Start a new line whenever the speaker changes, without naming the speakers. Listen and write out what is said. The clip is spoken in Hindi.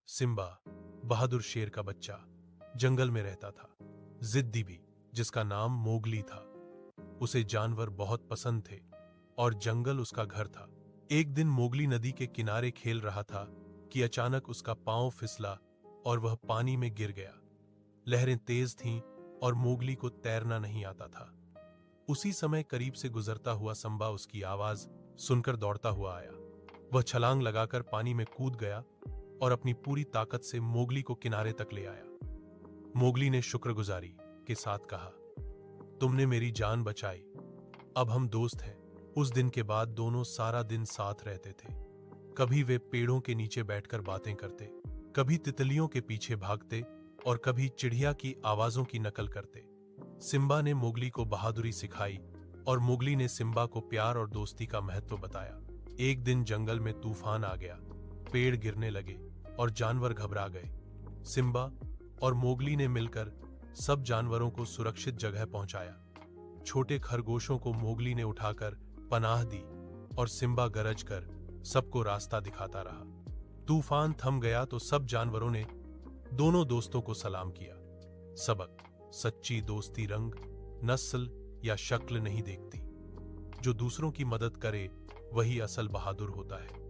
सिम्बा बहादुर शेर का बच्चा जंगल में रहता था। जिद्दी भी, जिसका नाम मोगली था। उसे जानवर बहुत पसंद थे और जंगल उसका घर था। एक दिन मोगली नदी के किनारे खेल रहा था कि अचानक उसका पांव फिसला और वह पानी में गिर गया। लहरें तेज थीं और मोगली को तैरना नहीं आता था। उसी समय करीब से गुजरता हुआ सिम्बा उसकी आवाज सुनकर दौड़ता हुआ आया। वह छलांग लगाकर पानी में कूद गया और अपनी पूरी ताकत से मोगली को किनारे तक ले आया। मोगली ने शुक्रगुजारी के साथ कहा, तुमने मेरी जान बचाई, अब हम दोस्त हैं। उस दिन के बाद दोनों सारा दिन साथ रहते थे। कभी वे पेड़ों के नीचे बैठकर बातें करते, कभी तितलियों के पीछे भागते और कभी चिड़िया की आवाजों की नकल करते। सिम्बा ने मोगली को बहादुरी सिखाई और मोगली ने सिम्बा को प्यार और दोस्ती का महत्व बताया। एक दिन जंगल में तूफान आ गया, पेड़ गिरने लगे और जानवर घबरा गए। सिम्बा और मोगली ने मिलकर सब जानवरों को सुरक्षित जगह पहुंचाया। छोटे खरगोशों को मोगली ने उठाकर पनाह दी और सिम्बा गरज कर सबको रास्ता दिखाता रहा। तूफान थम गया तो सब जानवरों ने दोनों दोस्तों को सलाम किया। सबक: सच्ची दोस्ती रंग, नस्ल या शक्ल नहीं देखती। जो दूसरों की मदद करे वही असल बहादुर होता है।